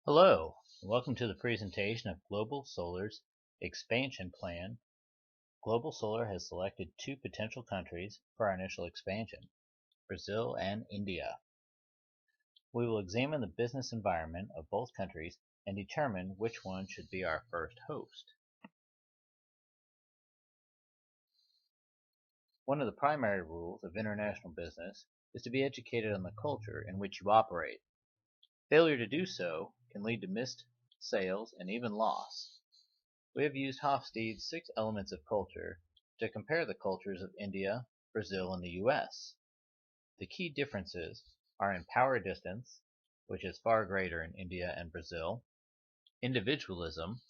Hello, and welcome to the presentation of Global Solar's expansion plan. Global Solar has selected two potential countries for our initial expansion, Brazil and India. We will examine the business environment of both countries and determine which one should be our first host. One of the primary rules of international business is to be educated on the culture in which you operate. Failure to do so can lead to missed sales and even loss. We have used Hofstede's 6 elements of culture to compare the cultures of India, Brazil, and the US. The key differences are in power distance, which is far greater in India and Brazil, individualism,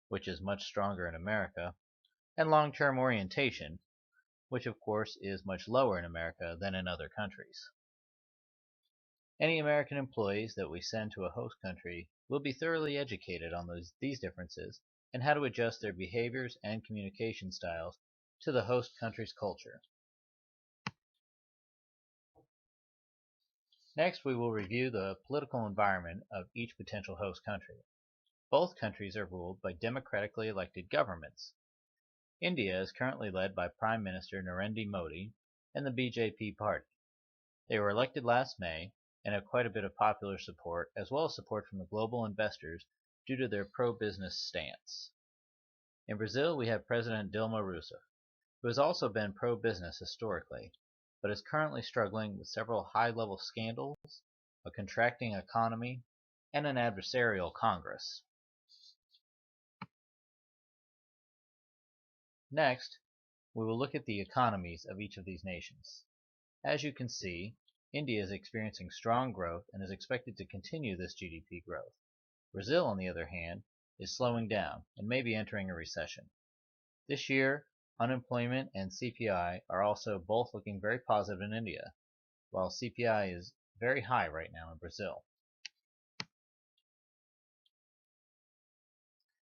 which is much stronger in America, and long-term orientation, which of course is much lower in America than in other countries. Any American employees that we send to a host country will be thoroughly educated on these differences and how to adjust their behaviors and communication styles to the host country's culture. Next, we will review the political environment of each potential host country. Both countries are ruled by democratically elected governments. India is currently led by Prime Minister Narendra Modi and the BJP party. They were elected last May and have quite a bit of popular support as well as support from the global investors due to their pro-business stance. In Brazil, we have President Dilma Rousseff, who has also been pro-business historically, but is currently struggling with several high-level scandals, a contracting economy, and an adversarial Congress. Next, we will look at the economies of each of these nations. As you can see, India is experiencing strong growth and is expected to continue this GDP growth. Brazil, on the other hand, is slowing down and may be entering a recession. This year, unemployment and CPI are also both looking very positive in India, while CPI is very high right now in Brazil.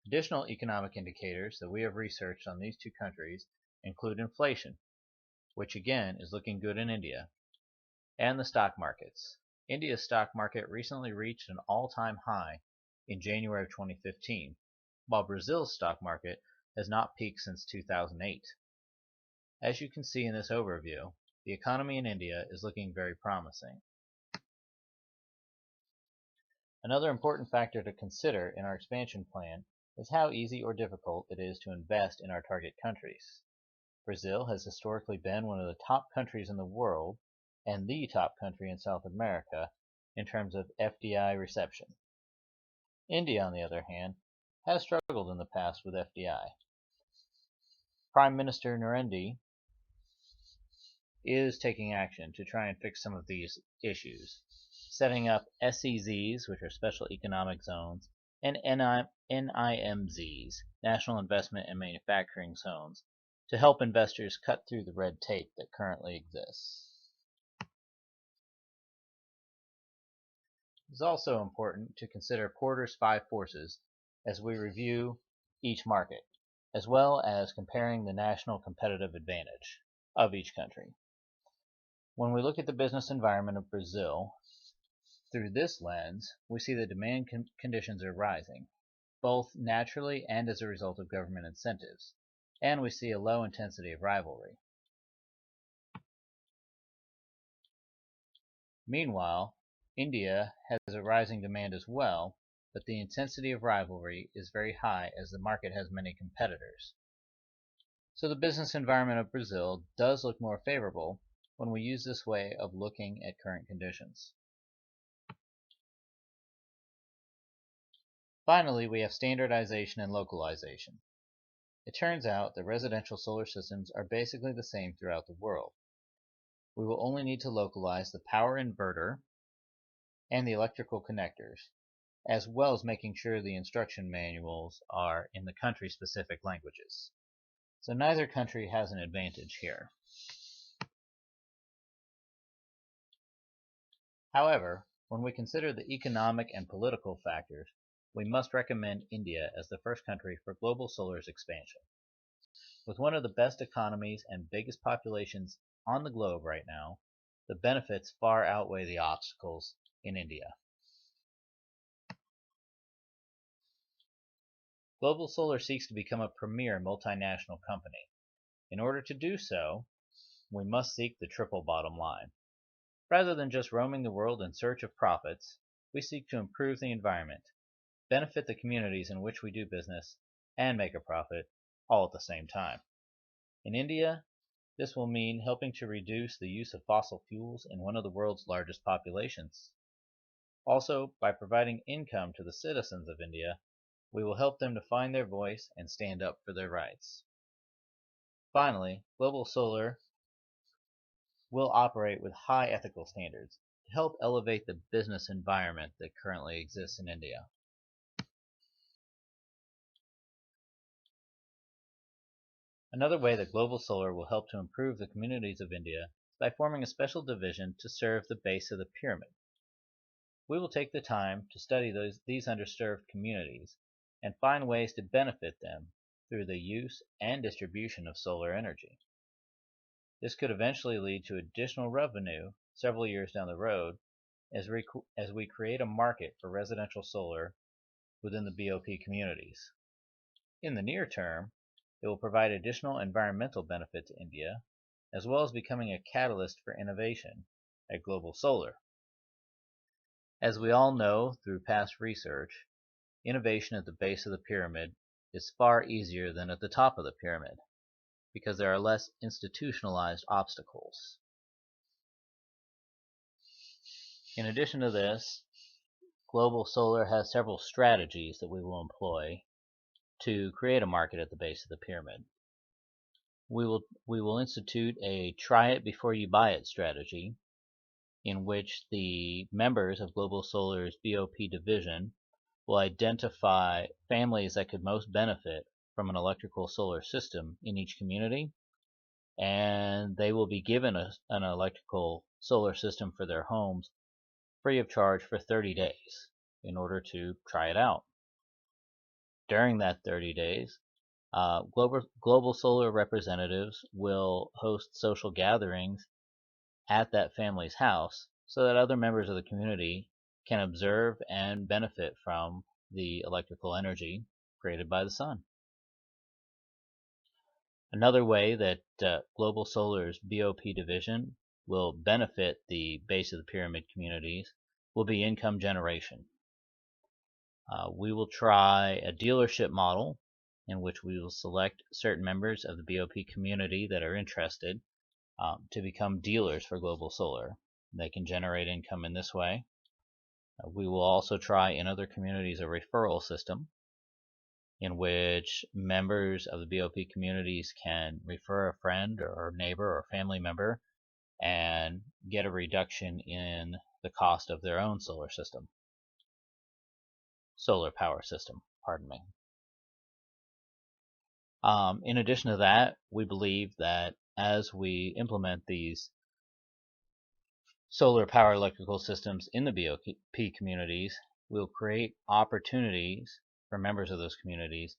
Additional economic indicators that we have researched on these two countries include inflation, which again is looking good in India, and the stock markets. India's stock market recently reached an all-time high in January of 2015, while Brazil's stock market has not peaked since 2008. As you can see in this overview, the economy in India is looking very promising. Another important factor to consider in our expansion plan is how easy or difficult it is to invest in our target countries. Brazil has historically been one of the top countries in the world and the top country in South America in terms of FDI reception. India, on the other hand, has struggled in the past with FDI. Prime Minister Narendra is taking action to try and fix some of these issues, setting up SEZs, which are special economic zones, and NIMZs, National Investment and Manufacturing Zones, to help investors cut through the red tape that currently exists. It is also important to consider Porter's 5 forces as we review each market, as well as comparing the national competitive advantage of each country. When we look at the business environment of Brazil, through this lens, we see that demand conditions are rising, both naturally and as a result of government incentives, and we see a low intensity of rivalry. Meanwhile, India has a rising demand as well, but the intensity of rivalry is very high as the market has many competitors. So the business environment of Brazil does look more favorable when we use this way of looking at current conditions. Finally, we have standardization and localization. It turns out that residential solar systems are basically the same throughout the world. We will only need to localize the power inverter and the electrical connectors, as well as making sure the instruction manuals are in the country-specific languages. So neither country has an advantage here. However, when we consider the economic and political factors, we must recommend India as the first country for Global Solar's expansion. With one of the best economies and biggest populations on the globe right now, the benefits far outweigh the obstacles in India. Global Solar seeks to become a premier multinational company. In order to do so, we must seek the triple bottom line. Rather than just roaming the world in search of profits, we seek to improve the environment, benefit the communities in which we do business, and make a profit, all at the same time. In India, this will mean helping to reduce the use of fossil fuels in one of the world's largest populations. Also, by providing income to the citizens of India, we will help them to find their voice and stand up for their rights. Finally, Global Solar will operate with high ethical standards to help elevate the business environment that currently exists in India. Another way that Global Solar will help to improve the communities of India is by forming a special division to serve the base of the pyramid. We will take the time to study these underserved communities and find ways to benefit them through the use and distribution of solar energy. This could eventually lead to additional revenue several years down the road as we create a market for residential solar within the BOP communities. In the near term, it will provide additional environmental benefit to India, as well as becoming a catalyst for innovation at Global Solar. As we all know through past research, innovation at the base of the pyramid is far easier than at the top of the pyramid, because there are less institutionalized obstacles. In addition to this, Global Solar has several strategies that we will employ to create a market at the base of the pyramid. We will institute a try it before you buy it strategy, in which the members of Global Solar's BOP division will identify families that could most benefit from an electrical solar system in each community, and they will be given an electrical solar system for their homes free of charge for 30 days in order to try it out. During that 30 days, Global Solar representatives will host social gatherings at that family's house so that other members of the community can observe and benefit from the electrical energy created by the sun. Another way that Global Solar's BOP division will benefit the base of the pyramid communities will be income generation. We will try a dealership model in which we will select certain members of the BOP community that are interested to become dealers for Global Solar. They can generate income in this way. We will also try in other communities a referral system in which members of the BOP communities can refer a friend or neighbor or family member and get a reduction in the cost of their own solar power system, pardon me. In addition to that, we believe that as we implement these solar power electrical systems in the BOP communities, we'll create opportunities for members of those communities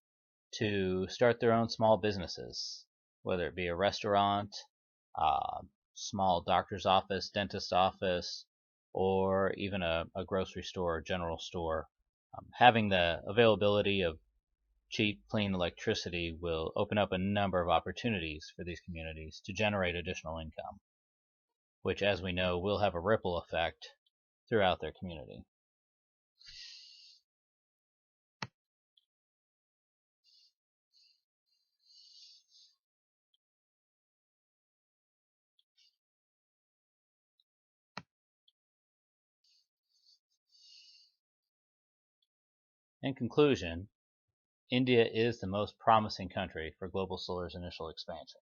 to start their own small businesses, whether it be a restaurant, small doctor's office, dentist office, or even a grocery store or general store. Having the availability of cheap, clean electricity will open up a number of opportunities for these communities to generate additional income, which, as we know, will have a ripple effect throughout their community. In conclusion, India is the most promising country for Global Solar's initial expansion.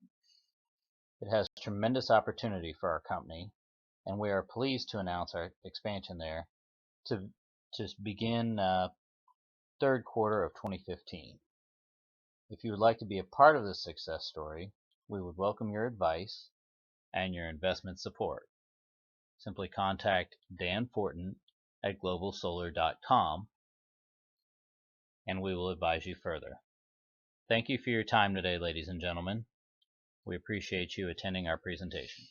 It has tremendous opportunity for our company, and we are pleased to announce our expansion there to begin third quarter of 2015. If you would like to be a part of this success story, we would welcome your advice and your investment support. Simply contact DFortin at globalsolar.com and we will advise you further. Thank you for your time today, ladies and gentlemen. We appreciate you attending our presentation.